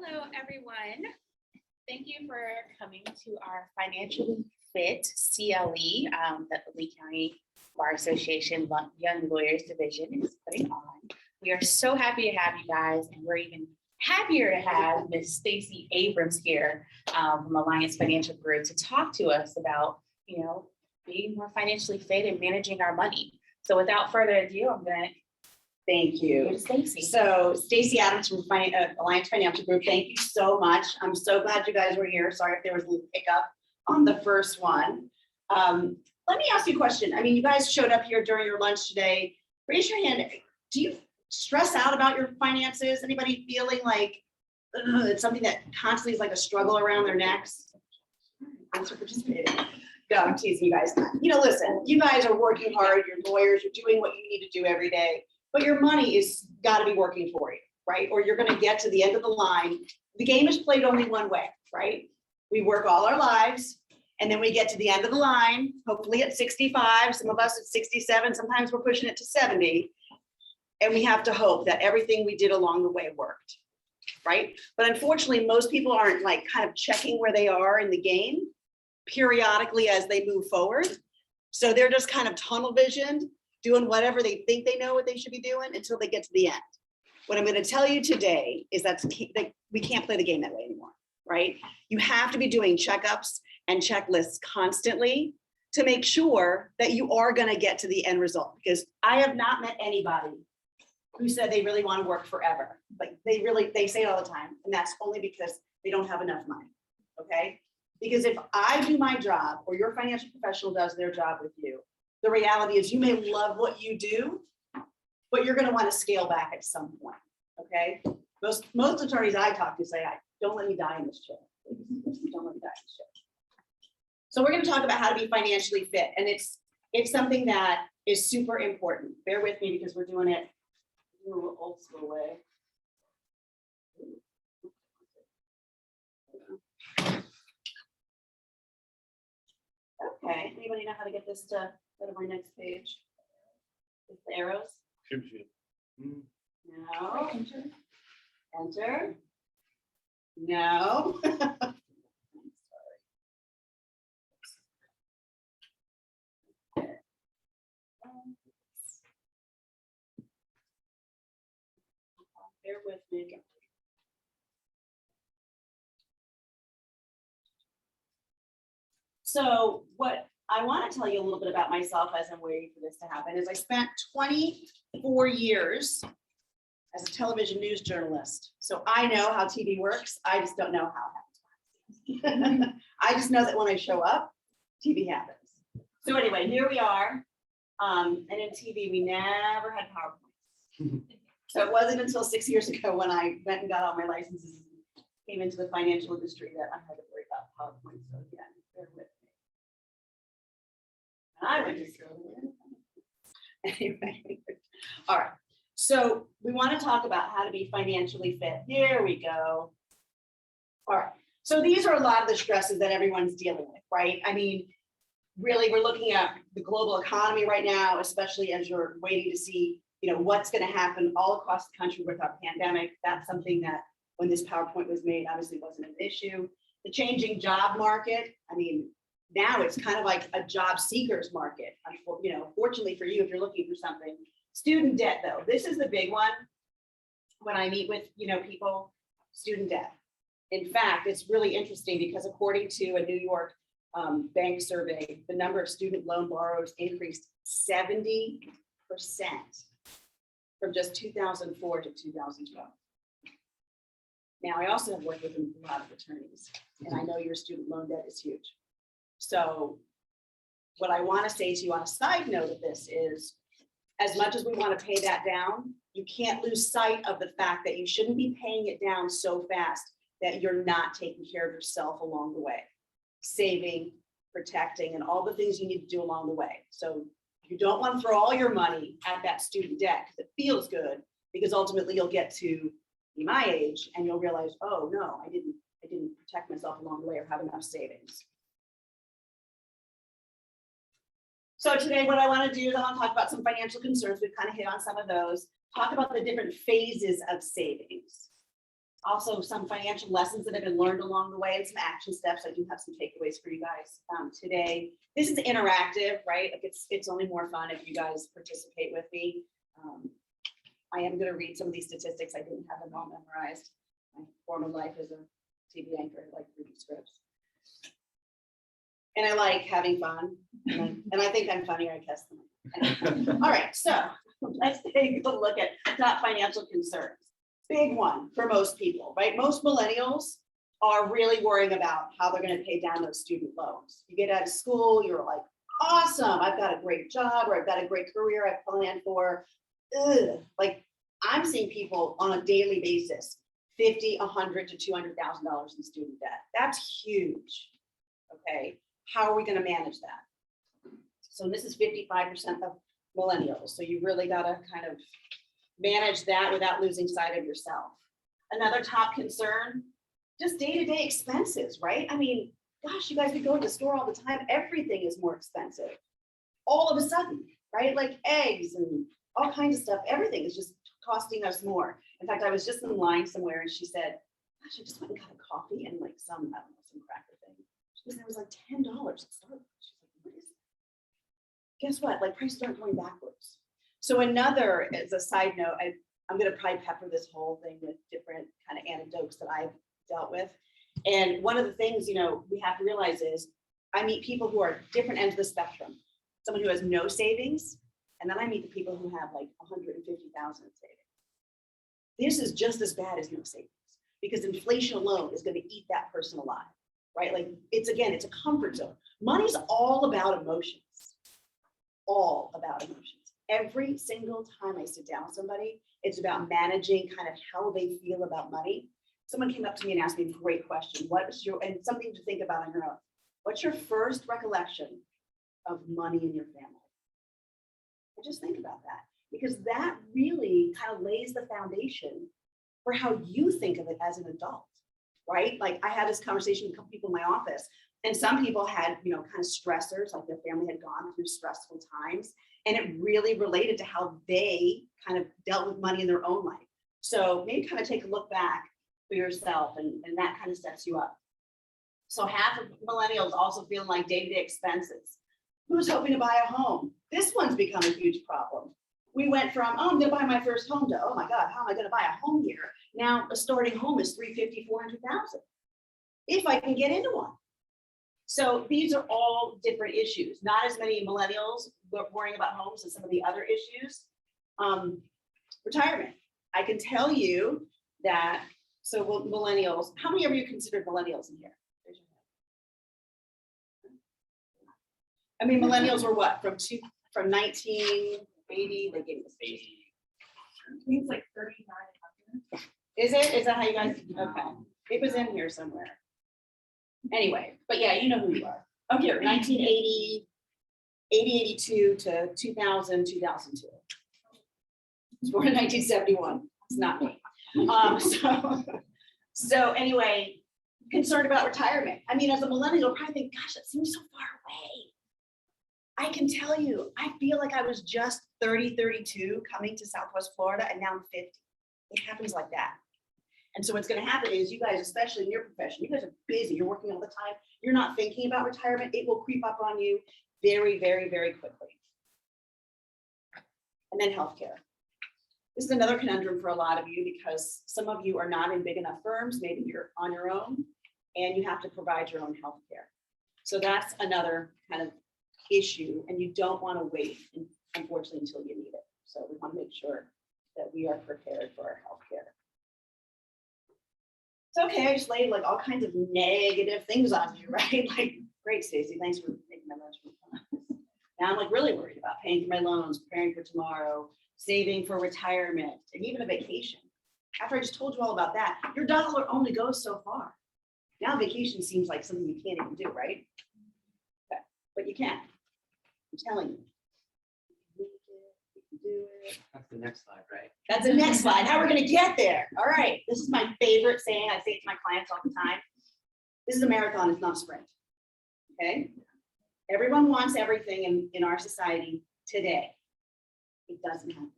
Hello, everyone. Thank you for coming to our Financially Fit CLE that the Lee County Bar Association Young Lawyers Division is putting on. We are so happy to have you guys, and we're even happier to have Ms. Stacey Abrams here from Alliance Financial Group to talk to us about, being more financially fit and managing our money. So without further ado, I'm going to Thank you. Stacey. So Stacey Adams from Alliance Financial Group, thank you so much. I'm so glad you guys were here. Sorry if there was a little hiccup on the first one. Let me ask you a question. I mean, you guys showed up here during your lunch today. Raise your hand. Do you stress out about your finances? Anybody feeling like it's something that constantly is like a struggle around their necks? Thanks for participating. No, I'm teasing you guys. Listen, you guys are working hard. You're lawyers. You're doing what you need to do every day. But your money is got to be working for you, right? Or you're going to get to the end of the line. The game is played only one way, right? We work all our lives, and then we get to the end of the line, hopefully at 65, some of us at 67, sometimes we're pushing it to 70. And we have to hope that everything we did along the way worked, right? But unfortunately, most people aren't like kind of checking where they are in the game periodically as they move forward. So they're just kind of tunnel visioned, doing whatever they think they know what they should be doing until they get to the end. What I'm going to tell you today is that we can't play the game that way anymore, right? You have to be doing checkups and checklists constantly to make sure that you are going to get to the end result. Because I have not met anybody who said they really want to work forever. Like they say it all the time, and that's only because they don't have enough money, okay? Because if I do my job or your financial professional does their job with you, the reality is you may love what you do, but you're going to want to scale back at some point, okay? Most attorneys I talk to say, don't let me die in this chair. Don't let me die in this chair. So we're going to talk about how to be financially fit. And it's something that is super important. Bear with me because we're doing it a little old school way. Okay, anybody know how to get this to go to my next page? With the arrows? No. Enter. No. Bear with me. So what I want to tell you a little bit about myself as I'm waiting for this to happen is I spent 24 years as a television news journalist. So I know how TV works. I just don't know how it happens. I just know that when I show up, TV happens. So anyway, here we are. And in TV, we never had PowerPoints. So it wasn't until 6 years ago when I went and got all my licenses and came into the financial industry that I had to worry about PowerPoints. So again, bear with me. I went to school. Anyway, all right. So we want to talk about how to be financially fit. Here we go. All right. So these are a lot of the stresses that everyone's dealing with, right? I mean, really, we're looking at the global economy right now, especially as you're waiting to see, what's going to happen all across the country with our pandemic. That's something that when this PowerPoint was made, obviously wasn't an issue. The changing job market. I mean, now it's kind of like a job seekers market. Fortunately for you, if you're looking for something. Student debt, though, this is the big one. When I meet with people, student debt. In fact, it's really interesting because according to a New York bank survey, the number of student loan borrowers increased 70% from just 2004 to 2012. Now, I also have worked with a lot of attorneys, and I know your student loan debt is huge. So what I want to say to you on a side note of this is, as much as we want to pay that down, you can't lose sight of the fact that you shouldn't be paying it down so fast that you're not taking care of yourself along the way. Saving, protecting, and all the things you need to do along the way. So you don't want to throw all your money at that student debt because it feels good, because ultimately you'll get to be my age and you'll realize, oh no, I didn't protect myself along the way or have enough savings. So today what I want to do is I want to talk about some financial concerns. We've kind of hit on some of those. Talk about the different phases of savings. Also some financial lessons that have been learned along the way and some action steps. I do have some takeaways for you guys today. This is interactive, right? Like it's only more fun if you guys participate with me. I am going to read some of these statistics. I didn't have them all memorized. My former life as a TV anchor, I like reading scripts. And I like having fun. And I think I'm funnier, I guess. All right, so let's take a look at top financial concerns. Big one for most people, right? Most millennials are really worrying about how they're going to pay down those student loans. You get out of school, you're like, awesome, I've got a great job, or I've got a great career I've planned for. Ugh. Like I'm seeing people on a daily basis, $50,000, $100,000 to $200,000 in student debt. That's huge. Okay, how are we going to manage that? So this is 55% of millennials. So you really got to kind of manage that without losing sight of yourself. Another top concern, just day-to-day expenses, right? I mean, gosh, you guys, we go to the store all the time. Everything is more expensive. All of a sudden, right? Like eggs and all kinds of stuff. Everything is just costing us more. In fact, I was just in line somewhere and she said, gosh, I just went and got a coffee and like some, I don't know, some cracker thing. She said it was like $10 at Starbucks. She's like, what is that? Guess what? Like prices aren't going backwards. So another, as a side note, I'm going to probably pepper this whole thing with different kind of anecdotes that I've dealt with. And one of the things, you know, we have to realize is I meet people who are different ends of the spectrum. Someone who has no savings, and then I meet the people who have like 150,000 in savings. This is just as bad as no savings because inflation alone is going to eat that person alive, right? Like it's a comfort zone. Money's all about emotions, all about emotions. Every single time I sit down with somebody, it's about managing kind of how they feel about money. Someone came up to me and asked me a great question. What is your, and something to think about on your own. What's your first recollection of money in your family? And just think about that because that really kind of lays the foundation for how you think of it as an adult, right? Like I had this conversation with a couple people in my office and some people had, you know, kind of stressors, like their family had gone through stressful times. And it really related to how they kind of dealt with money in their own life. So maybe kind of take a look back for yourself and that kind of sets you up. So half of millennials also feeling like day-to-day expenses. Who's hoping to buy a home? This one's become a huge problem. We went from, oh, I'm gonna buy my first home to, oh my God, how am I gonna buy a home here? Now a starting home is $350,000, $400,000. If I can get into one. So these are all different issues. Not as many millennials worrying about homes as some of the other issues. Retirement. I can tell you that, so millennials, how many of you consider millennials in here? I mean, millennials were what, from 1980, they gave us 80. I think it's like 3,900. Is it? Is that how you guys, okay. It was in here somewhere. Anyway, but yeah, you know who you are. Okay, 1980, 82 to 2000, 2002. I was born in 1971. It's not me. So anyway, concerned about retirement. I mean, as a millennial, I probably think, gosh, that seems so far away. I can tell you, I feel like I was just 30, 32 coming to Southwest Florida, and now I'm 50. It happens like that. And so what's going to happen is you guys, especially in your profession, you guys are busy, you're working all the time, you're not thinking about retirement, it will creep up on you very, very, very quickly. And then healthcare. This is another conundrum for a lot of you because some of you are not in big enough firms, maybe you're on your own, and you have to provide your own healthcare. So that's another kind of issue, and you don't want to wait, unfortunately, until you need it. So we want to make sure that we are prepared for our healthcare. It's okay, I just laid like all kinds of negative things on you, right? Like, great, Stacy, thanks for taking my lunch. Now I'm like really worried about paying for my loans, preparing for tomorrow, saving for retirement, and even a vacation. After I just told you all about that, your dollar only goes so far. Now vacation seems like something you can't even do, right? Okay. But you can. I'm telling you. Do it. That's the next slide, right? That's the next slide. How we're going to get there. All right. This is my favorite saying. I say it to my clients all the time. This is a marathon. It's not a sprint. Okay. Everyone wants everything in our society today. It doesn't happen.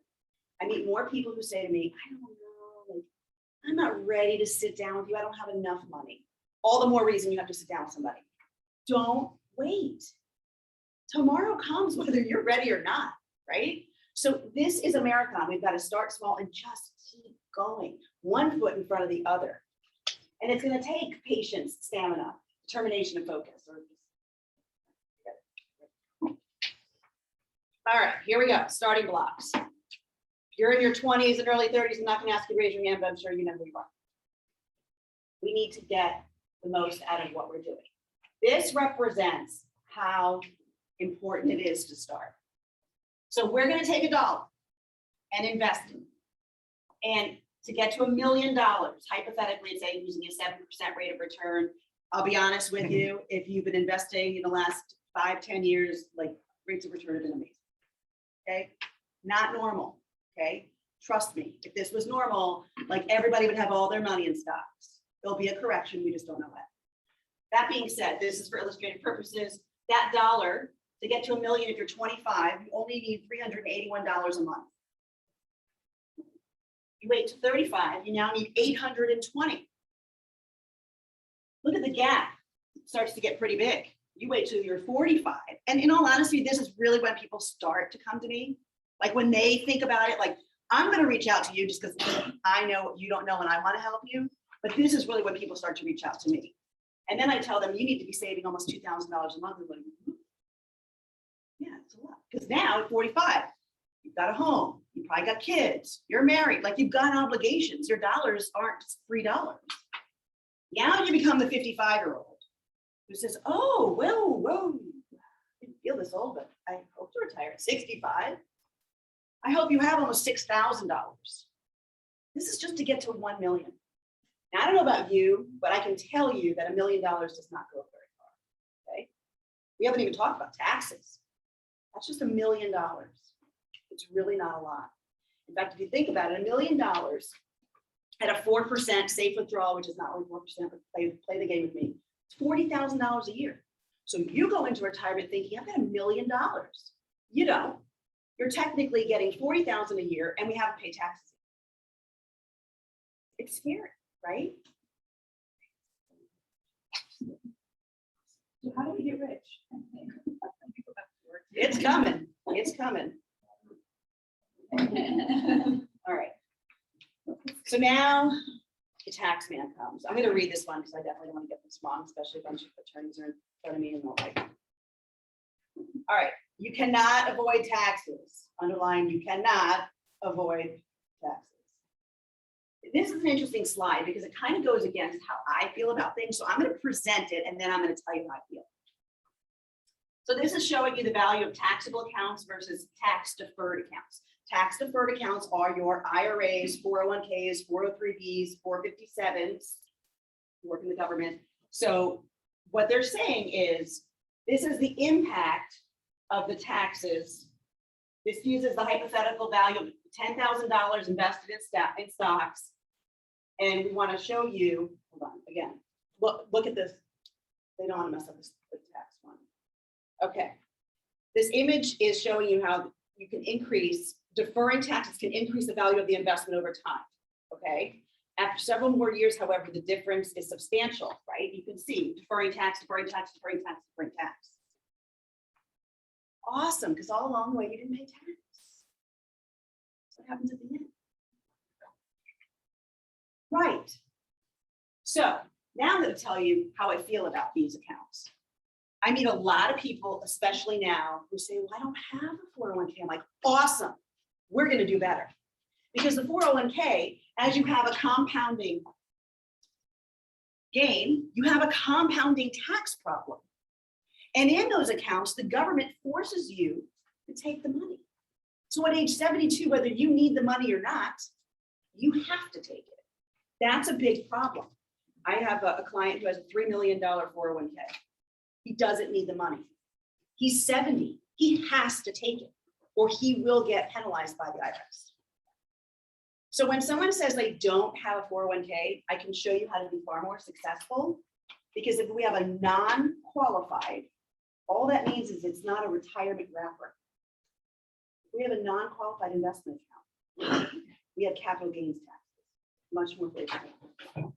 I meet more people who say to me, I don't know, like, I'm not ready to sit down with you. I don't have enough money. All the more reason you have to sit down with somebody. Don't wait. Tomorrow comes whether you're ready or not, right? So this is a marathon. We've got to start small and just keep going, one foot in front of the other. And it's going to take patience, stamina, determination, and focus. All right, here we go. Starting blocks. If you're in your 20s and early 30s, I'm not going to ask you to raise your hand, but I'm sure you know who you are. We need to get the most out of what we're doing. This represents how important it is to start. So we're going to take $1 and invest it. And to get to $1 million, hypothetically, say using a 7% rate of return, I'll be honest with you, if you've been investing in the last 5-10 years, like rates of return have been amazing. Okay, not normal. Okay, trust me, if this was normal, like everybody would have all their money in stocks. There'll be a correction, we just don't know when. That being said, this is for illustrative purposes. That $1 to get to $1 million, if you're 25, you only need $381 a month. You wait to 35, you now need 820. Look at the gap. It starts to get pretty big. You wait till you're 45. And in all honesty, this is really when people start to come to me. Like when they think about it, like, I'm going to reach out to you just because I know you don't know and I want to help you. But this is really when people start to reach out to me. And then I tell them, you need to be saving almost $2,000 a month. Like, yeah, it's a lot. Because now at 45, you've got a home, you probably got kids, you're married, like you've got obligations. Your dollars aren't $3. Now you become the 55-year-old who says, oh, well, whoa, I didn't feel this old, but I hope to retire at 65. I hope you have almost $6,000. This is just to get to 1 million. Now, I don't know about you, but I can tell you that $1 million does not go very far, okay? We haven't even talked about taxes. That's just $1 million. It's really not a lot. In fact, if you think about it, $1 million at a 4% safe withdrawal, which is not only 4%, but play the game with me, it's $40,000 a year. So you go into retirement thinking, I've got $1 million. You don't. You're technically getting $40,000 a year, and we have to pay taxes. It's scary, right? So how do we get rich? It's coming. It's coming. All right. So now the tax man comes. I'm going to read this one because I definitely don't want to get this wrong, especially a bunch of attorneys are in front of me and they're like, all right, you cannot avoid taxes. Underline, you cannot avoid taxes. This is an interesting slide because it kind of goes against how I feel about things. So I'm going to present it and then I'm going to tell you how I feel. So this is showing you the value of taxable accounts versus tax deferred accounts. Tax deferred accounts are your IRAs, 401ks, 403bs, 457s, you work in the government. So what they're saying is this is the impact of the taxes. This uses the hypothetical value of $10,000 invested in stocks. And we want to show you, hold on, again, look at this. They don't want to mess up this tax one. Okay. This image is showing you how you can increase, deferring taxes can increase the value of the investment over time. Okay. After several more years, however, the difference is substantial, right? You can see deferring tax, deferring tax, deferring tax, deferring tax. Awesome, because all along the way you didn't pay tax. So what happens at the end? Right. So now I'm going to tell you how I feel about these accounts. I meet a lot of people, especially now, who say, well, I don't have a 401k. I'm like, awesome, we're going to do better. Because the 401k, as you have a compounding gain, you have a compounding tax problem. And in those accounts, the government forces you to take the money. So at age 72, whether you need the money or not, you have to take it. That's a big problem. I have a client who has a $3 million 401k. He doesn't need the money. He's 70. He has to take it or he will get penalized by the Iras. So when someone says they don't have a 401k, I can show you how to be far more successful, because if we have a non-qualified, all that means is it's not a retirement wrapper. If we have a non-qualified investment account, we have capital gains taxes. much more favorable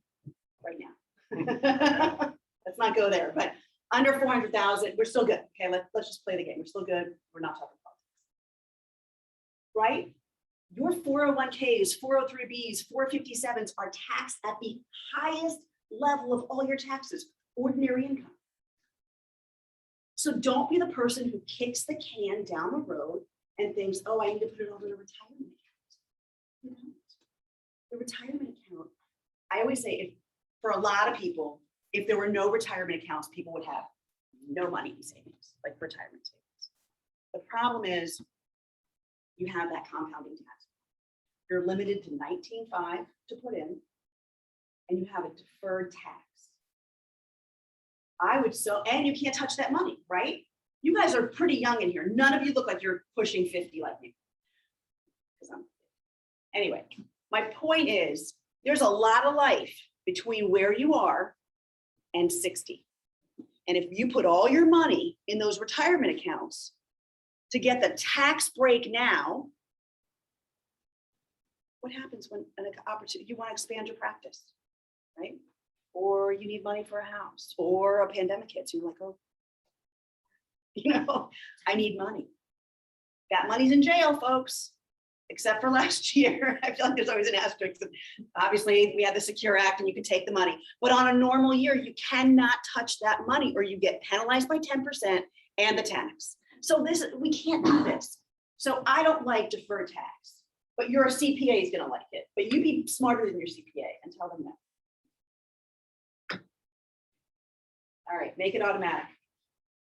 right now. Let's not go there, but under 400,000, we're still good. Okay, let's just play the game. We're still good. We're not talking politics. Right? Your 401ks, 403bs, 457s are taxed at the highest level of all your taxes, ordinary income. So don't be the person who kicks the can down the road and thinks, oh, I need to put it all in a retirement account. You know, the retirement account, I always say, if for a lot of people, if there were no retirement accounts, people would have no money in savings, like retirement savings. The problem is you have that compounding tax. You're limited to 19.5 to put in, and you have a deferred tax. I would and you can't touch that money, right? You guys are pretty young in here. None of you look like you're pushing 50 like me. Anyway, my point is there's a lot of life between where you are and 60. And if you put all your money in those retirement accounts to get the tax break now, what happens when an opportunity, you want to expand your practice, right? Or you need money for a house, or a pandemic hits, you're like, oh, I need money. That money's in jail, folks, except for last year. I feel like there's always an asterisk. Obviously, we had the Secure Act and you can take the money, but on a normal year, you cannot touch that money or you get penalized by 10% and the tax. So we can't do this. So I don't like deferred tax, but your CPA is gonna like it, but you be smarter than your CPA and tell them that. All right, make it automatic.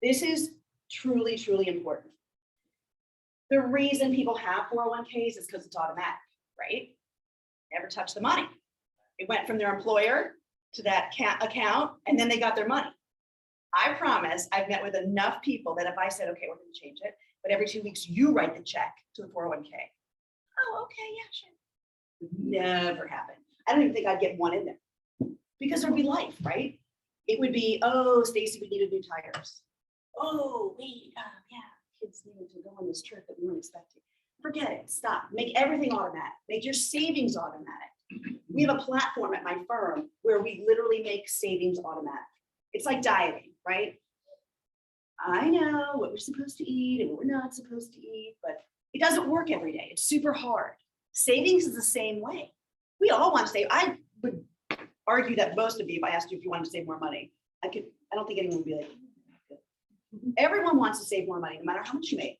This is truly, truly important. The reason people have 401ks is because it's automatic, right? Never touch the money. It went from their employer to that account, and then they got their money. I promise I've met with enough people that if I said, okay, we're going to change it, but every 2 weeks you write the check to the 401k. Oh, okay, yeah, sure. Never happened. I don't even think I'd get one in there because there'd be life, right? It would be, oh, Stacy, we needed new tires. Oh, wait, yeah, kids needed to go on this trip that we weren't expecting. Forget it, stop, make everything automatic, make your savings automatic. We have a platform at my firm where we literally make savings automatic. It's like dieting, right? I know what we're supposed to eat and what we're not supposed to eat, but it doesn't work every day. It's super hard. Savings is the same way. We all want to save. I would argue that most of you, if I asked you if you wanted to save more money, I don't think anyone would be like, everyone wants to save more money, no matter how much you make,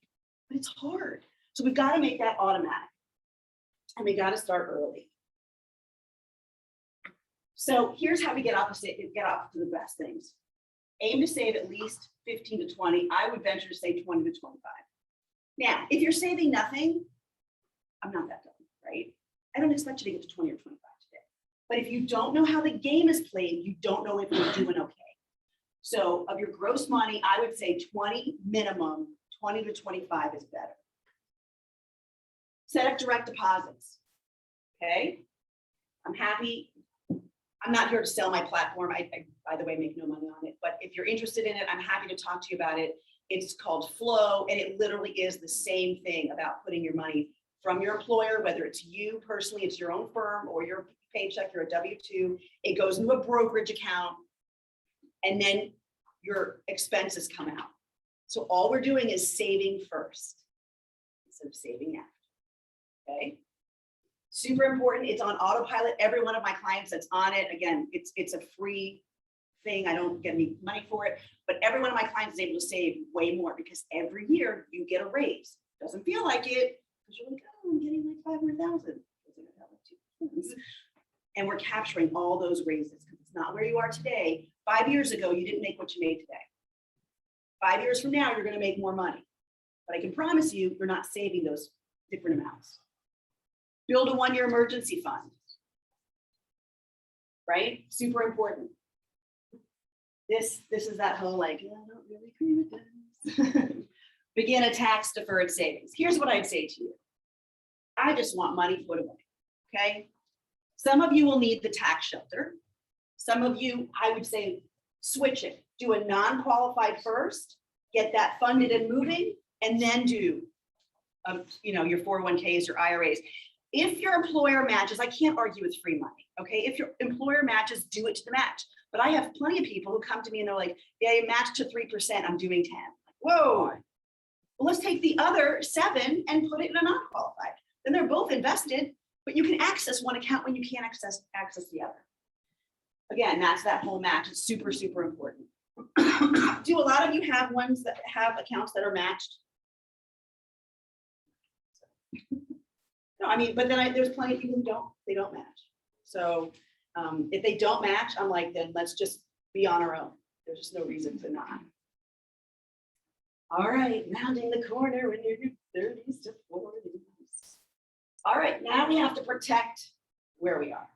but it's hard. So we've got to make that automatic, and we got to start early. So here's how we get off to the best things. Aim to save at least 15 to 20. I would venture to say 20 to 25. Now, if you're saving nothing, I'm not that dumb, right? I don't expect you to get to 20 or 25 today. But if you don't know how the game is played, you don't know if you're doing okay. So of your gross money, I would say 20 minimum, 20 to 25 is better. Set up direct deposits, okay? I'm happy. I'm not here to sell my platform. I, by the way, make no money on it. But if you're interested in it, I'm happy to talk to you about it. It's called Flow, and it literally is the same thing about putting your money from your employer, whether it's you personally, it's your own firm, or your paycheck, you're a W-2. It goes into a brokerage account, and then your expenses come out. So all we're doing is saving first instead of saving after, okay? Super important. It's on autopilot. Every one of my clients that's on it, again, it's a free thing. I don't get any money for it, but every one of my clients is able to save way more because every year you get a raise. Doesn't feel like it because you're like, oh, I'm getting like 500,000. And we're capturing all those raises because it's not where you are today. 5 years ago, you didn't make what you made today. 5 years from now, you're going to make more money. But I can promise you, you're not saving those different amounts. Build a one-year emergency fund, right? Super important. This is that whole like, I don't really agree with this. Begin a tax deferred savings. Here's what I'd say to you. I just want money put away, okay? Some of you will need the tax shelter. Some of you, I would say, switch it. Do a non-qualified first, get that funded and moving, and then do, your 401ks or IRAs. if your employer matches, I can't argue with free money, okay? If your employer matches, do it to the match. But I have plenty of people who come to me and they're like, yeah, you matched to 3%, I'm doing 10. Whoa. Well, let's take the other 7 and put it in a non-qualified. Then they're both invested, but you can access one account when you can't access the other. Again, that's that whole match. It's super, super important. Do a lot of you have ones that have accounts that are matched? No, I mean, but then there's plenty of people who they don't match. So if they don't match, I'm like, then let's just be on our own. There's just no reason to not. All right, rounding the corner in your 30s to 40s. All right, now we have to protect where we are.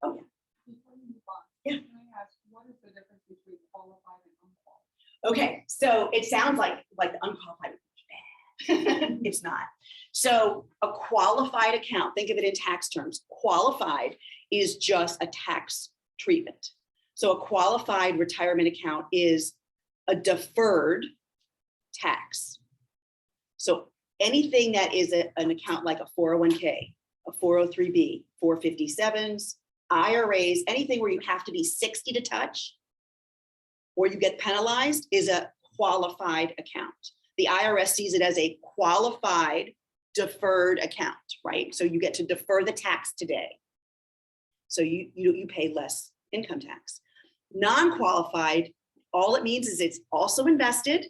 Oh, yeah. Before you move on, Yeah. Can I ask, what is the difference between qualified and unqualified? Okay, so it sounds like the unqualified is bad. It's not. So a qualified account, think of it in tax terms. Qualified is just a tax treatment. So a qualified retirement account is a deferred tax. So anything that is an account like a 401k, a 403b, 457s, IRAs, anything where you have to be 60 to touch or you get penalized is a qualified account. The IRS sees it as a qualified deferred account, right? So you get to defer the tax today. So you pay less income tax. Non-qualified, all it means is it's also invested.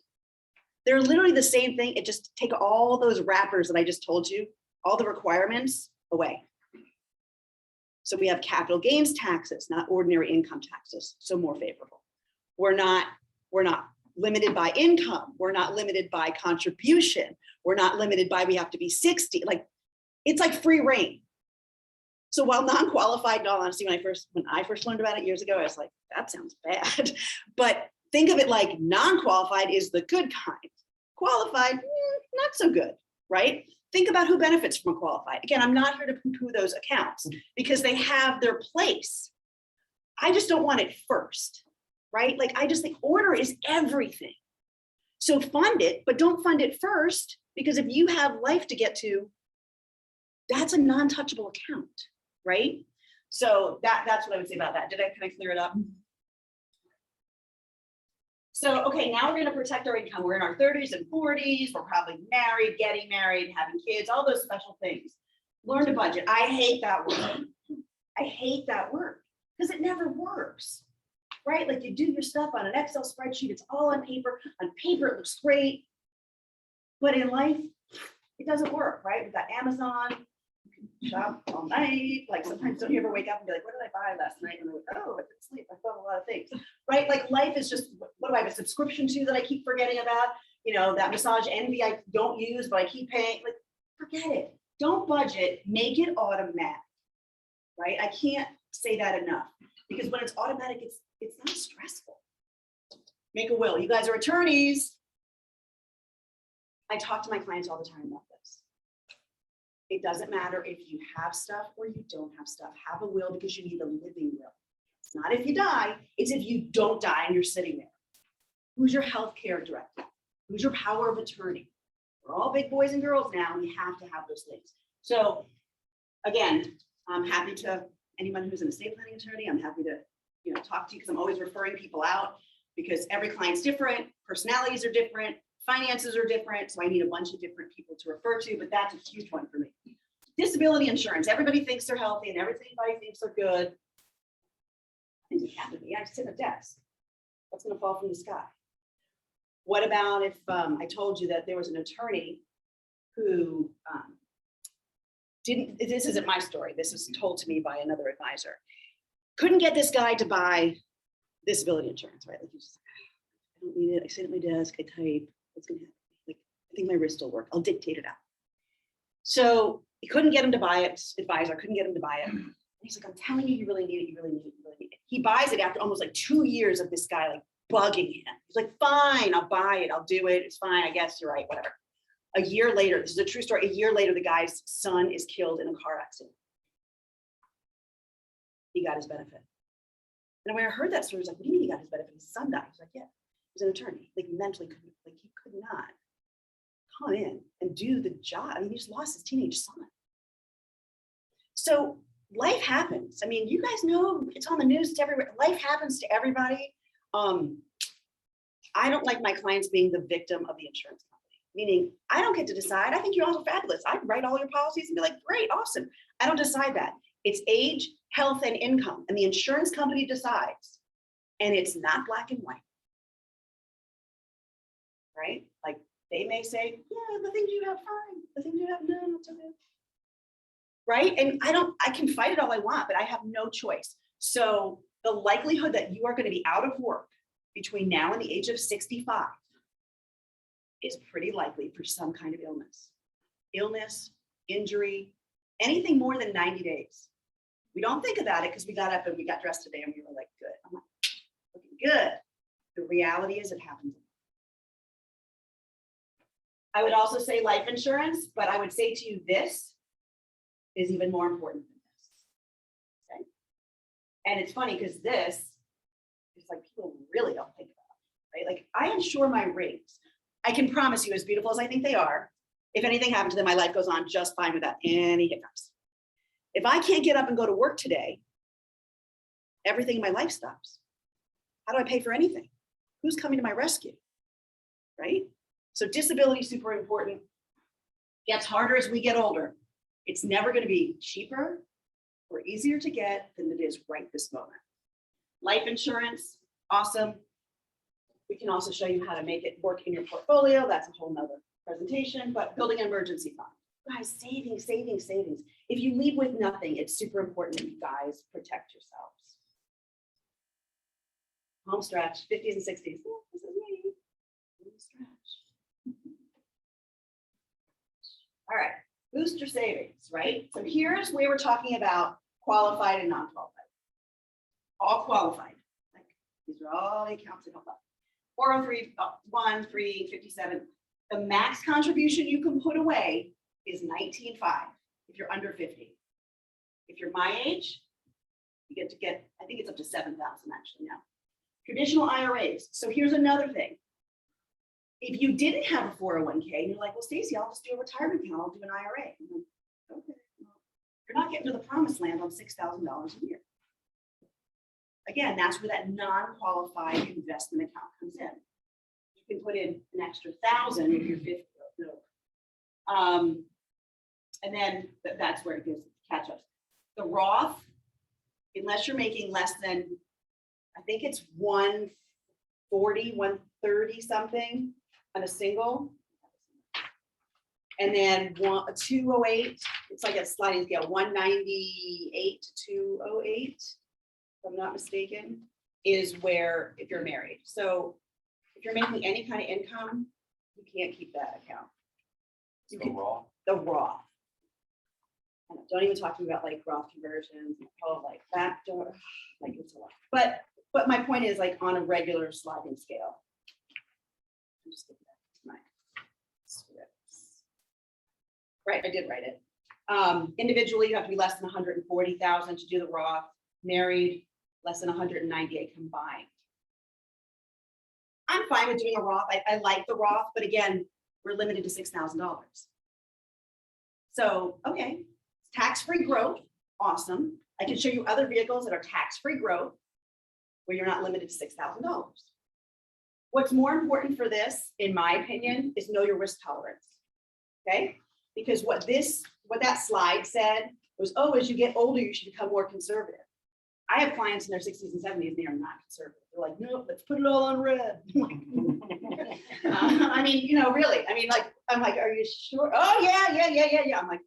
They're literally the same thing. It just take all those wrappers that I just told you, all the requirements away. So we have capital gains taxes, not ordinary income taxes, so more favorable. We're not limited by income. We're not limited by contribution. We're not limited by we have to be 60. Like it's like free reign. So while non-qualified, in all honesty, when I first learned about it years ago, I was like, that sounds bad. But think of it like non-qualified is the good kind. Qualified, not so good, right? Think about who benefits from a qualified. Again, I'm not here to poo-poo those accounts because they have their place. I just don't want it first, right? Like I just think order is everything. So fund it, but don't fund it first because if you have life to get to, that's a non-touchable account, right? So that's what I would say about that. Can I clear it up? So, okay, now we're going to protect our income. We're in our 30s and 40s. We're probably married, getting married, having kids, all those special things. Learn to budget. I hate that word. I hate that word because it never works, right? Like you do your stuff on an Excel spreadsheet. It's all on paper. On paper, it looks great. But in life, it doesn't work, right? We've got Amazon. You can shop all night. Like sometimes don't you ever wake up and be like, what did I buy last night? And I'm like, oh, I couldn't sleep. I bought a lot of things, right? Like life is just, what do I have a subscription to that I keep forgetting about? You know, that Massage Envy I don't use, but I keep paying. Like, forget it. Don't budget. Make it automatic, right? I can't say that enough because when it's automatic, it's not stressful. Make a will. You guys are attorneys. I talk to my clients all the time about this. It doesn't matter if you have stuff or you don't have stuff. Have a will because you need a living will. It's not if you die, it's if you don't die and you're sitting there. Who's your healthcare director? Who's your power of attorney? We're all big boys and girls now, and you have to have those things. So again, I'm happy to, anyone who's an estate planning attorney, I'm happy to talk to you because I'm always referring people out because every client's different, personalities are different, finances are different. So I need a bunch of different people to refer to, but that's a huge one for me. Disability insurance. Everybody thinks they're healthy and everybody thinks they're good. Things have happened to me. I sit at a desk. What's going to fall from the sky? What about if I told you that there was an attorney who this isn't my story. This was told to me by another advisor. Couldn't get this guy to buy disability insurance, right? Like you just, I don't need it. I sit at my desk, I type. What's going to happen? Like, I think my wrist will work. I'll dictate it out. So he couldn't get him to buy it. Advisor couldn't get him to buy it. And he's like, I'm telling you, you really need it. You really need it. You really need it. He buys it after almost like 2 years of this guy like bugging him. He's like, fine, I'll buy it. I'll do it. It's fine. I guess you're right. Whatever. A year later, this is a true story. A year later, the guy's son is killed in a car accident. He got his benefit. And when I heard that story, I was like, what do you mean he got his benefit? His son died. He's like, yeah, he was an attorney. Like mentally, he could not come in and do the job. I mean, he just lost his teenage son. So life happens. I mean, you guys know it's on the news, it's everywhere. Life happens to everybody. I don't like my clients being the victim of the insurance company, meaning I don't get to decide. I think you're all fabulous. I write all your policies and be like, great, awesome. I don't decide that. It's age, health, and income, and the insurance company decides. And it's not black and white. Right? Like they may say, yeah, the things you have, fine. The things you have, no, it's okay. Right? And I can fight it all I want, but I have no choice. So the likelihood that you are going to be out of work between now and the age of 65 is pretty likely for some kind of illness, injury, anything more than 90 days. We don't think about it because we got up and we got dressed today and we were like, good. I'm like, looking good. The reality is it happens. I would also say life insurance, but I would say to you, this is even more important than this. Okay. And it's funny because this is like people really don't think about it, right? Like I insure my rates. I can promise you, as beautiful as I think they are, if anything happens to them, my life goes on just fine without any hiccups. If I can't get up and go to work today, everything in my life stops. How do I pay for anything? Who's coming to my rescue? Right? So disability is super important. Gets harder as we get older. It's never going to be cheaper or easier to get than it is right this moment. Life insurance, awesome. We can also show you how to make it work in your portfolio. That's a whole nother presentation, but building an emergency fund. Guys, savings, savings, savings. If you leave with nothing, it's super important that you guys protect yourselves. Home stretch, 50s and 60s. Oh, this is me. Home stretch. All right, boost your savings, right? So here's where we're talking about qualified and non-qualified. All qualified. Like these are all the accounts that help out. 403, 1, 3, 57. The max contribution you can put away is $19,500 if you're under 50. If you're my age, you get to get, I think it's up to 7,000 actually now. Traditional IRAs. So here's another thing. If you didn't have a 401k and you're like, well, Stacey, I'll just do a retirement account, I'll do an IRA. I'm like, okay, well, you're not getting to the promised land on $6,000 a year. Again, that's where that non-qualified investment account comes in. You can put in an extra 1,000 if you're 50. And then that's where it gives catch ups. The Roth, unless you're making less than, I think it's 140, 130 something on a single. And then 208, it's like a sliding scale, 198 to 208, if I'm not mistaken, is where if you're married. So if you're making any kind of income, you can't keep that account. You can, the Roth. And don't even talk to me about like Roth conversions, like backdoor, like it's a lot. But my point is like on a regular sliding scale. I'm just giving that to my scripts. Right, I did write it. Individually, you have to be less than 140,000 to do the Roth. Married, less than 198 combined. I'm fine with doing a Roth. I like the Roth, but again, we're limited to $6,000. So, okay, tax-free growth, awesome. I can show you other vehicles that are tax-free growth where you're not limited to $6,000. What's more important for this, in my opinion, is know your risk tolerance, okay? Because what that slide said was, oh, as you get older, you should become more conservative. I have clients in their 60s and 70s, and they are not conservative. They're like, no, let's put it all on red. I mean, you know, really, I mean, like, I'm like, are you sure? Oh, yeah. I'm like,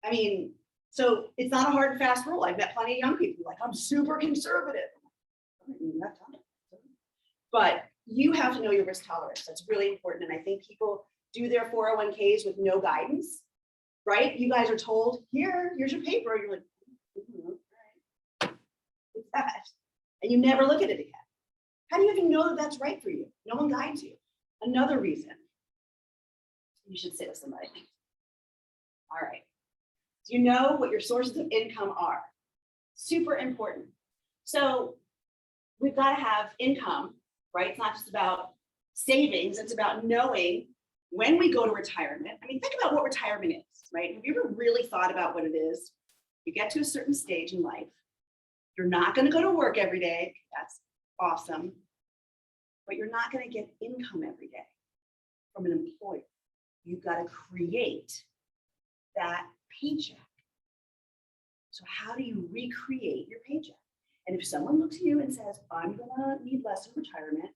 I mean, so it's not a hard and fast rule. I've met plenty of young people like, I'm super conservative. But you have to know your risk tolerance. That's really important. And I think people do their 401ks with no guidance, right? You guys are told, here's your paper. You're like, right. It's that. And you never look at it again. How do you even know that that's right for you? No one guides you. Another reason you should sit with somebody. All right. Do you know what your sources of income are? Super important. So we've got to have income, right? It's not just about savings. It's about knowing when we go to retirement, I mean, think about what retirement is, right? Have you ever really thought about what it is? You get to a certain stage in life. You're not going to go to work every day. That's awesome. But you're not going to get income every day from an employer. You've got to create that paycheck. So how do you recreate your paycheck? And if someone looks at you and says, I'm gonna need less in retirement,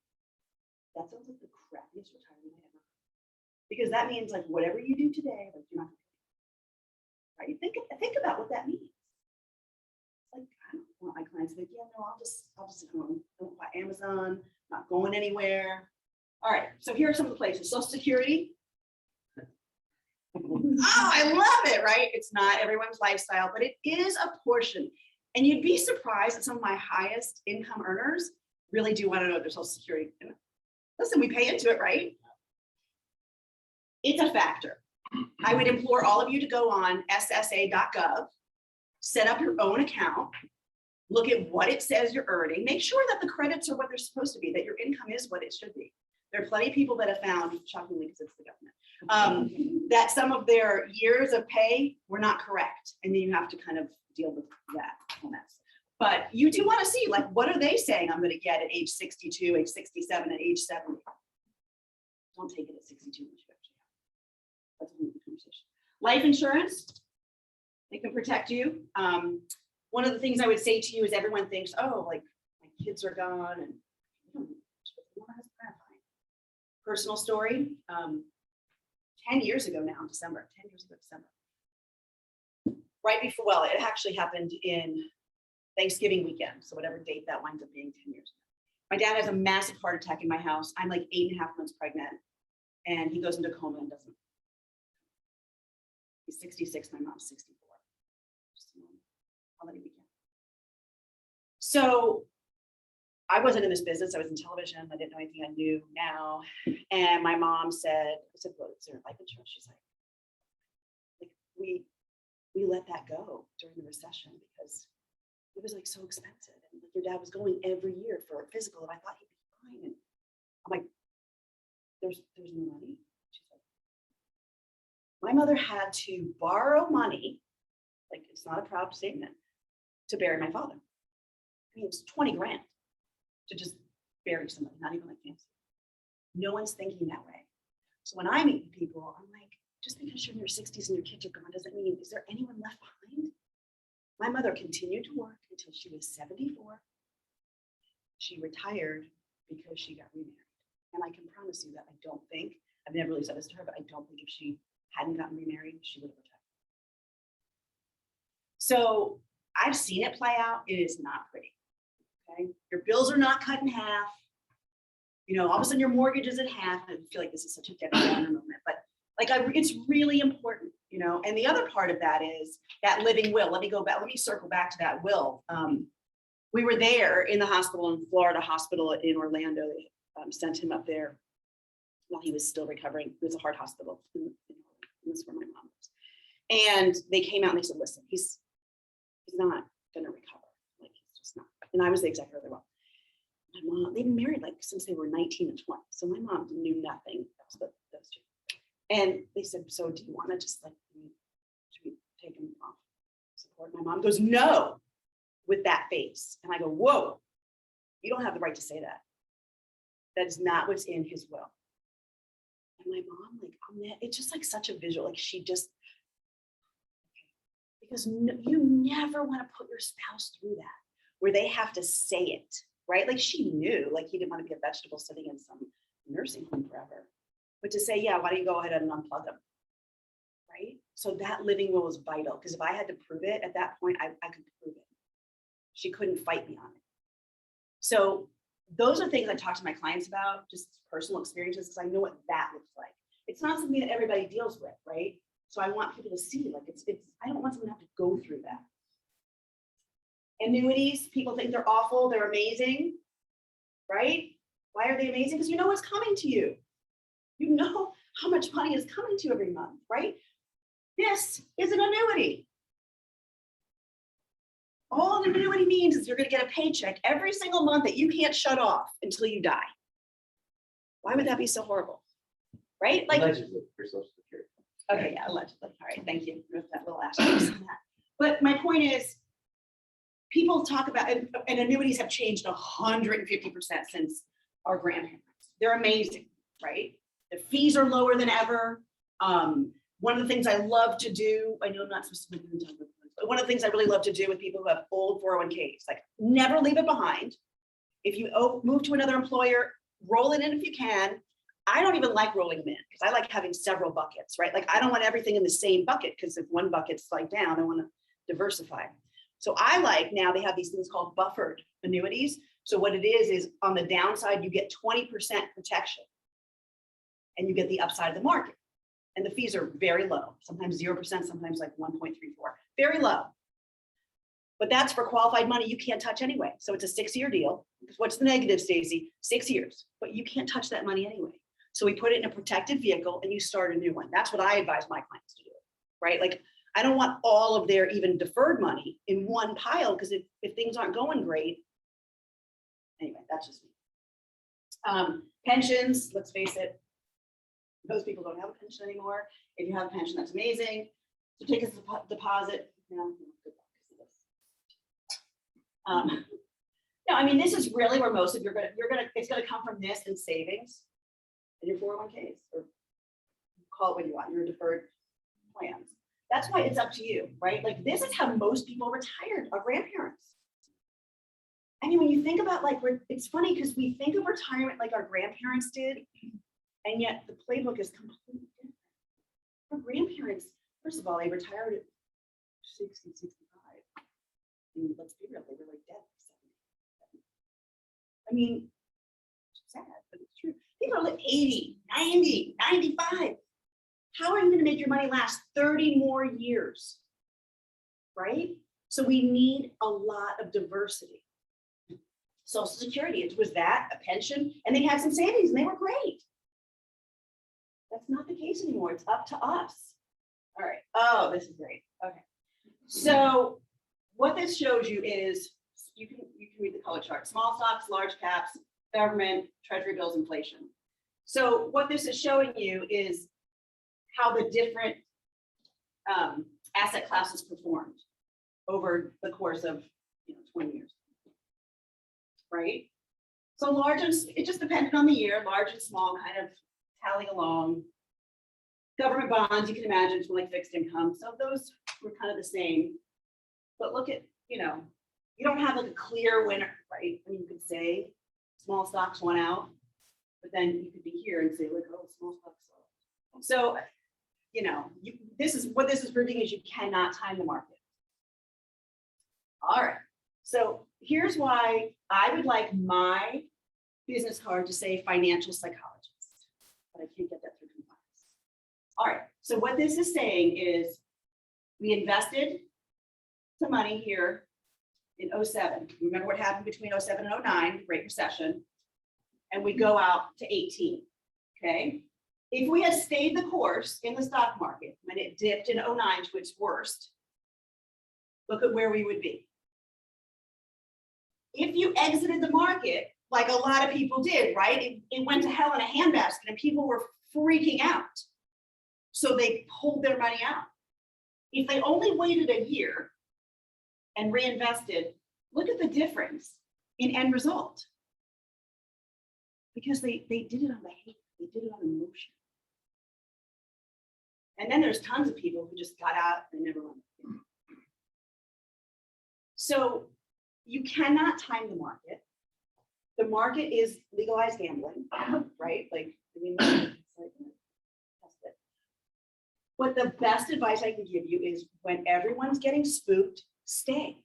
that sounds like the crappiest retirement ever. Because that means like whatever you do today, like you're not gonna, right? Think about what that means. It's like, I don't want my clients to think, yeah, no, I'll just sit home. Don't buy Amazon, not going anywhere. All right, so here are some of the places. Social Security. Oh, I love it, right? It's not everyone's lifestyle, but it is a portion. And you'd be surprised that some of my highest income earners really do want to know their Social Security. And listen, we pay into it, right? It's a factor. I would implore all of you to go on ssa.gov, set up your own account, look at what it says you're earning, make sure that the credits are what they're supposed to be, that your income is what it should be. There are plenty of people that have found, shockingly because it's the government, that some of their years of pay were not correct. And then you have to kind of deal with that mess. But you do want to see, like, what are they saying I'm going to get at age 62, age 67, at age 70? Don't take it at 62. That's a whole conversation. Life insurance, they can protect you. One of the things I would say to you is everyone thinks, oh, like my kids are gone and personal story. 10 years ago now, December, 10 years ago, December. Right before, well, it actually happened in Thanksgiving weekend. So whatever date that winds up being 10 years ago. My dad has a massive heart attack in my house. I'm like 8.5 months pregnant and he goes into a coma and doesn't. He's 66, my mom's 64. Just a moment. Holiday weekend. So I wasn't in this business. I was in television. I didn't know anything I knew now. And my mom said, I said, well, is there life insurance? She's like we let that go during the recession because it was like so expensive. And like, your dad was going every year for a physical and I thought he'd be fine. And I'm like, there's no money. She's like, my mother had to borrow money, like it's not a proud statement, to bury my father. I mean, it's 20 grand. To just bury somebody, not even like fancy. No one's thinking that way. So when I meet people, I'm like, just because you're in your 60s and your kids are gone doesn't mean, is there anyone left behind? My mother continued to work until she was 74. She retired because she got remarried. And I can promise you that I don't think, I've never really said this to her, but I don't think if she hadn't gotten remarried, she would have retired. So I've seen it play out. It is not pretty. Okay, your bills are not cut in half. You know, all of a sudden your mortgage is in half. I feel like this is such a Debbie Downer moment, but like it's really important, you know. And the other part of that is that living will. Let me circle back to that will. We were there in the hospital in Florida hospital in Orlando. They sent him up there while he was still recovering. It was a heart hospital. This is where my mom was. And they came out and they said, listen, he's not going to recover. Like, he's just not. And I was the executive of the will. My mom, they've been married like since they were 19 and 20. So my mom knew nothing else but those two. And they said, so do you want to just like, should we take him off support? My mom goes, no, with that face. And I go, whoa, you don't have the right to say that. That is not what's in his will. And my mom, like, it's just like such a visual, like she just, because you never want to put your spouse through that, where they have to say it, right? Like she knew, like he didn't want to be a vegetable sitting in some nursing home forever. But to say, yeah, why don't you go ahead and unplug them, right? So that living will is vital, because if I had to prove it at that point, I could prove it. She couldn't fight me on it. So those are things I talk to my clients about, just personal experiences, because I know what that looks like. It's not something that everybody deals with, right? So I want people to see, like it's I don't want someone to have to go through that. Annuities, people think they're awful, they're amazing, right? Why are they amazing? Because you know what's coming to you. You know how much money is coming to you every month, right? This is an annuity. All an annuity means is you're going to get a paycheck every single month that you can't shut off until you die. Why would that be so horrible? right? Like, Allegedly for social security. okay, yeah, allegedly. All right, thank you for that little asterisk on that. But my point is, people talk about, and annuities have changed 150% since our grandparents. They're amazing, right? The fees are lower than ever. One of the things I love to do, I know I'm not supposed to be doing this, but one of the things I really love to do with people who have old 401ks, like never leave it behind. If you move to another employer, roll it in if you can. I don't even like rolling them in because I like having several buckets, right? Like I don't want everything in the same bucket because if one bucket's like down, I want to diversify. So I like now they have these things called buffered annuities. So what it is on the downside, you get 20% protection and you get the upside of the market. And the fees are very low, sometimes 0%, sometimes like 1.34, very low. But that's for qualified money you can't touch anyway. So it's a 6-year deal. What's the negative, Stacey? 6 years, but you can't touch that money anyway. So we put it in a protected vehicle and you start a new one. That's what I advise my clients to do, right? Like I don't want all of their even deferred money in one pile because if things aren't going great, anyway, that's just me. Pensions, let's face it, most people don't have a pension anymore. If you have a pension, that's amazing. So take a deposit. No, I mean, this is really where most of it's gonna come from this and savings and your 401ks, or call it what you want, your deferred plans. That's why it's up to you, right? Like this is how most people retired, our grandparents. I mean, when you think about like, it's funny because we think of retirement like our grandparents did, and yet the playbook is completely different. Our grandparents, first of all, they retired at 60, 65. And let's be real, they were like dead for 70. I mean, it's sad, but it's true. People are like 80, 90, 95. How are you going to make your money last 30 more years? Right? So we need a lot of diversity. Social Security, it was that, a pension, and they had some savings and they were great. That's not the case anymore. It's up to us. All right. Oh, this is great. Okay. So what this shows you is you can read the color chart. Small stocks, large caps, government, treasury bills, inflation. So what this is showing you is how the different asset classes performed over the course of 20 years. Right? So large and it just depended on the year, large and small kind of tally along. Government bonds, you can imagine, it's like fixed income. So those were kind of the same. But look at, you don't have like a clear winner, right? I mean, you could say small stocks won out, but then you could be here and say, like, oh, small stocks lost. So, this is what this is proving is you cannot time the market. All right. So here's why I would like my business card to say financial psychologist, but I can't get that through compliance. All right. So what this is saying is we invested some money here in 07. Remember what happened between 07 and 09, the Great Recession, and we go out to 18. Okay. If we had stayed the course in the stock market when it dipped in 09 to its worst, look at where we would be. If you exited the market, like a lot of people did, right? It went to hell in a handbasket and people were freaking out. So they pulled their money out. If they only waited a year and reinvested, look at the difference in end result. Because they did it on behavior, they did it on emotion. And then there's tons of people who just got out and never went. So you cannot time the market. The market is legalized gambling, right? Like, I mean, it's like, that's it. But the best advice I can give you is when everyone's getting spooked, stay.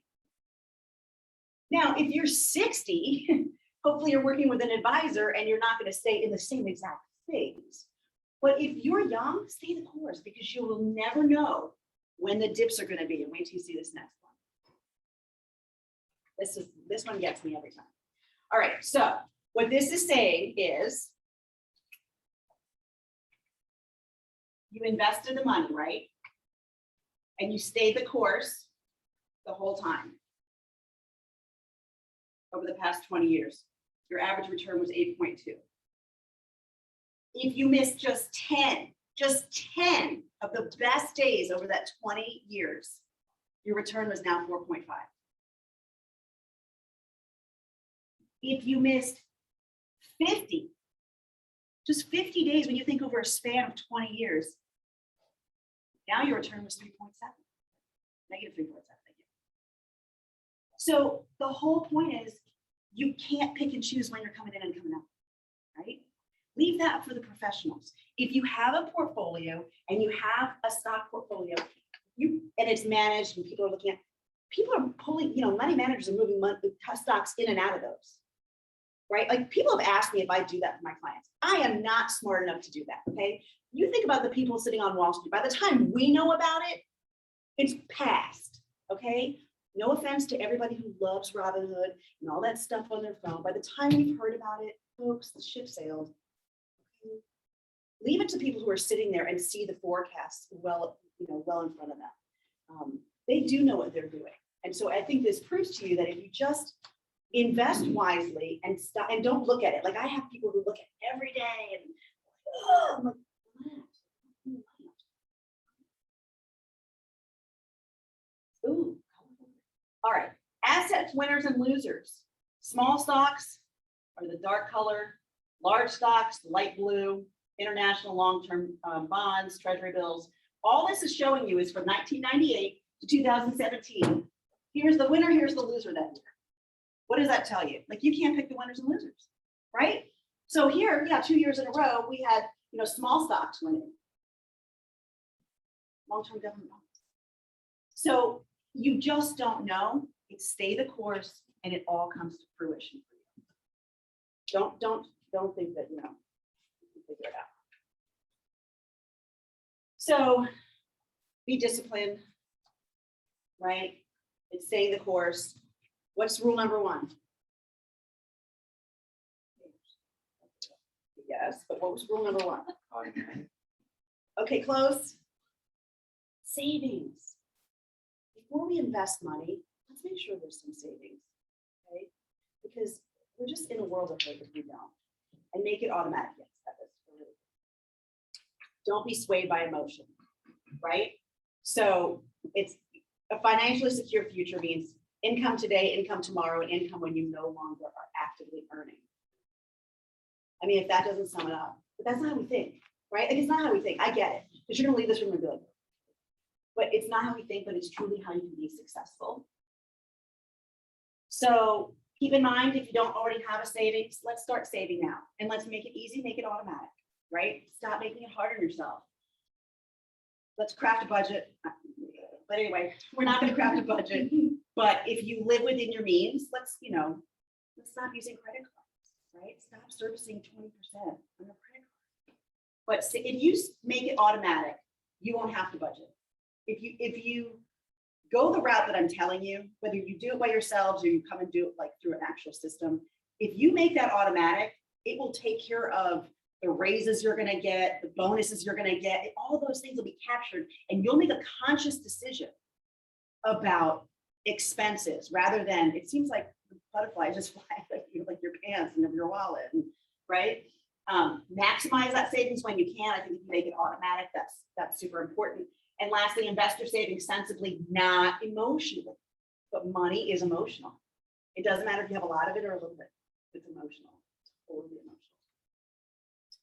Now, if you're 60, hopefully you're working with an advisor and you're not going to stay in the same exact things. But if you're young, stay the course because you will never know when the dips are going to be. And wait till you see this next one. This one gets me every time. All right, so what this is saying is you invested the money, right? And you stayed the course the whole time over the past 20 years. Your average return was 8.2. If you miss just 10 of the best days over that 20 years, your return was now 4.5. If you missed 50, just 50 days, when you think over a span of 20 years, now your return was 3.7, negative 3.7. So the whole point is you can't pick and choose when you're coming in and coming out, right? Leave that for the professionals. If you have a portfolio and you have a stock portfolio, and it's managed and people are looking at, people are pulling, money managers are moving stocks in and out of those, right? Like people have asked me if I do that for my clients. I am not smart enough to do that, okay? You think about the people sitting on Wall Street. By the time we know about it, it's past, okay? No offense to everybody who loves Robinhood and all that stuff on their phone. By the time we've heard about it, folks, the ship sailed. Okay? Leave it to people who are sitting there and see the forecasts well in front of them. They do know what they're doing. And so I think this proves to you that if you just invest wisely and stop and don't look at it. Like I have people who look at it every day and I'm like, ooh. All right, assets, winners and losers. Small stocks are the dark color, large stocks, light blue, international long-term bonds, treasury bills. All this is showing you is from 1998 to 2017. Here's the winner, here's the loser that year. What does that tell you? Like you can't pick the winners and losers, right? So here, 2 years in a row, we had, small stocks winning. Long-term government bonds. So you just don't know. It's stay the course and it all comes to fruition for you. Don't think that, you can figure it out. So be disciplined, right? It's stay the course. What's rule number 1? Yes, but what was rule number 1? Okay, close. Savings. Before we invest money, let's make sure there's some savings, okay? Because we're just in a world of hurt if we don't. And make it automatic. Yes, that is really. Don't be swayed by emotion, right? So it's a financially secure future means income today, income tomorrow, and income when you no longer are actively earning. I mean, if that doesn't sum it up, but that's not how we think, right? Like it's not how we think. I get it, because you're gonna leave this room and be like, but it's not how we think, but it's truly how you can be successful. So keep in mind, if you don't already have a savings, let's start saving now. And let's make it easy, make it automatic, right? Stop making it hard on yourself. Let's craft a budget. But anyway, we're not gonna craft a budget, but if you live within your means, let's stop using credit cards, right? Stop servicing 20% on your credit card. But if you make it automatic, you won't have to budget. If you go the route that I'm telling you, whether you do it by yourselves or you come and do it like through an actual system, if you make that automatic, it will take care of the raises you're gonna get, the bonuses you're gonna get, all those things will be captured and you'll make a conscious decision about expenses rather than, it seems like butterflies just fly like your pants and your wallet, right? Maximize that savings when you can. I think if you make it automatic, that's super important. And lastly, invest your savings sensibly, not emotionally. But money is emotional. It doesn't matter if you have a lot of it or a little bit. It's emotional. It's totally emotional.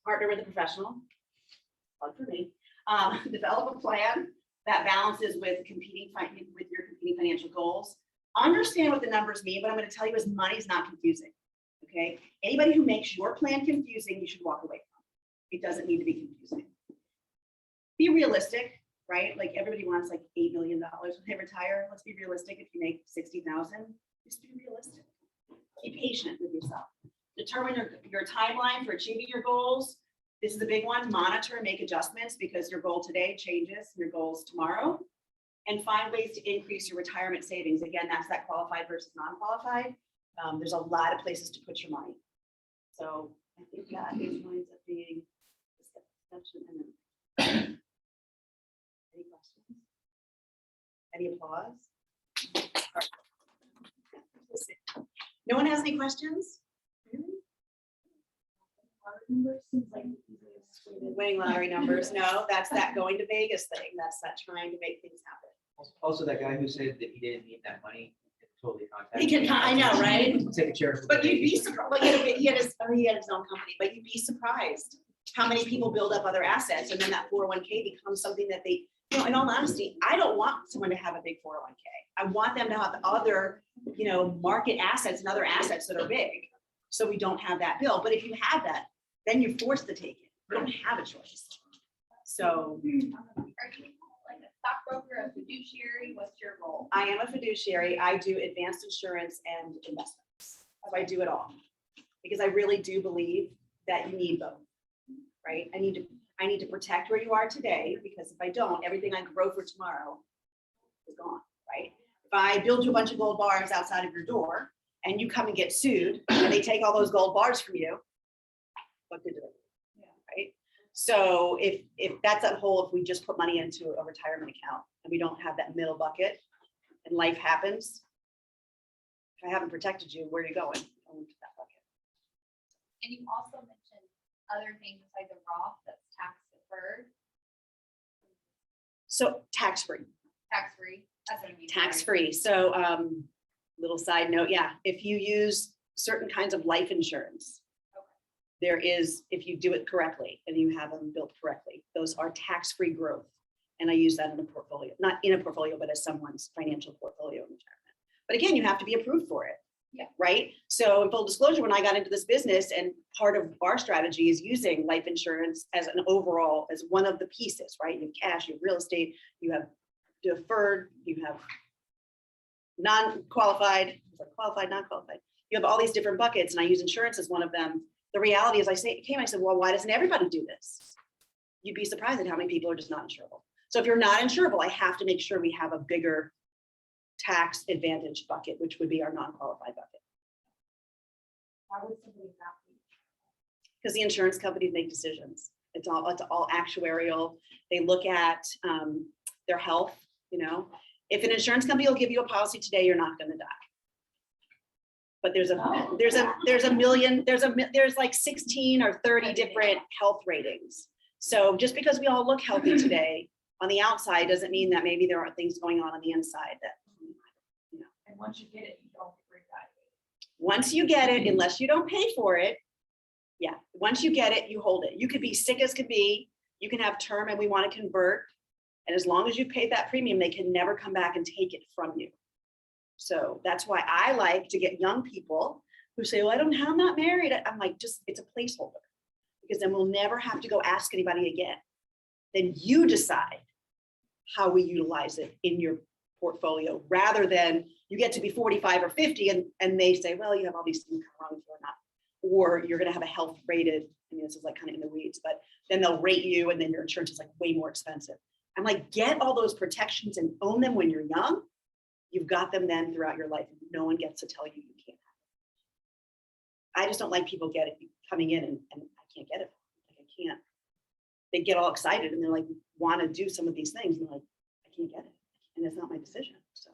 Partner with a professional. Plug for me. Develop a plan that balances with your competing financial goals. Understand what the numbers mean. What I'm going to tell you is money is not confusing. Okay. Anybody who makes your plan confusing, you should walk away from. It doesn't need to be confusing. Be realistic. Right? Like everybody wants like $8 million when they retire. Let's be realistic. If you make 60,000, just be realistic. Be patient with yourself. Determine your timeline for achieving your goals. This is a big one. Monitor and make adjustments because your goal today changes your goals tomorrow. And find ways to increase your retirement savings. Again, that's that qualified versus non-qualified. There's a lot of places to put your money. So I think that winds up being the section. Any questions? Any applause? No one has any questions? Really? Winning lottery numbers, no, that's that going to Vegas thing, that's that trying to make things happen. Also, that guy who said that he didn't need that money, totally contact. He can, I know, right? Take a charitable. But you'd be donation. surprised, like, he had his own company, but you'd be surprised how many people build up other assets and then that 401k becomes something that they, you know, in all honesty, I don't want someone to have a big 401k. I want them to have other, you know, market assets and other assets that are big. So we don't have that bill. But if you have that, then you're forced to take it. You don't have a choice. So Are you like a stockbroker, a fiduciary? What's your role? I am a fiduciary. I do advanced insurance and investments. So I do it all. Because I really do believe that you need both, right? I need to protect where you are today, because if I don't, everything I grow for tomorrow is gone, right? If I build you a bunch of gold bars outside of your door and you come and get sued and they take all those gold bars from you, what good do they do? Right? So if that's a whole, if we just put money into a retirement account and we don't have that middle bucket and life happens, if I haven't protected you, where are you going? Going to that bucket. And you also mentioned other things besides the Roth that's tax deferred, So tax-free. tax-free. That's what I mean. Tax-free. So little side note, yeah, if you use certain kinds of life insurance, there is, if you do it correctly and you have them built correctly, those are tax-free growth. And I use that in a portfolio, not in a portfolio, but as someone's financial portfolio in retirement. But again, you have to be approved for it. Yeah. Right. So in full disclosure, when I got into this business, and part of our strategy is using life insurance as an overall, as one of the pieces, right? You have cash, you have real estate, you have deferred, you have non-qualified, qualified, non-qualified. You have all these different buckets, and I use insurance as one of them. The reality is I said, well, why doesn't everybody do this? You'd be surprised at how many people are just not insurable. So if you're not insurable, I have to make sure we have a bigger tax advantage bucket, which would be our non-qualified bucket. Why would somebody not be? Because the insurance companies make decisions. It's all actuarial. They look at their health, you know. If an insurance company will give you a policy today, you're not going to die. But there's like 16 or 30 different health ratings. So just because we all look healthy today on the outside doesn't mean that maybe there are things going on the inside that, you know. And once you get it, you don't reevaluate. Once you get it, unless you don't pay for it, yeah, once you get it, you hold it. You could be sick as could be, you can have term and we want to convert. And as long as you paid that premium, they can never come back and take it from you. So that's why I like to get young people who say, well, I'm not married. I'm like, just, it's a placeholder, because then we'll never have to go ask anybody again. Then you decide how we utilize it in your portfolio, rather than you get to be 45 or 50 and they say, well, you have all these things wrong with you or not, or you're going to have a health rated. I mean, this is like kind of in the weeds, but then they'll rate you and then your insurance is like way more expensive. I'm like, get all those protections and own them when you're young. You've got them then throughout your life. No one gets to tell you you can't have it. I just don't like people coming in and I can't get it. Like, I can't. They get all excited and they're like, want to do some of these things. And they're like, I can't get it. And it's not my decision. So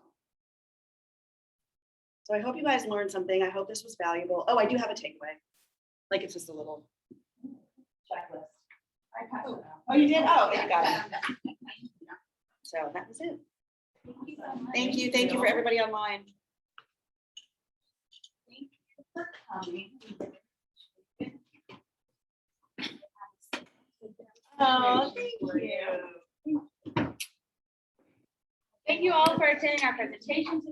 I hope you guys learned something. I hope this was valuable. Oh, I do have a takeaway. Like, it's just a little checklist. I passed it out. Oh, you did? Oh, you got it. So that was it. Thank you so much. Thank you. Thank you for everybody online. Thank you for coming. Oh, thank you. Thank you all for attending our presentation today.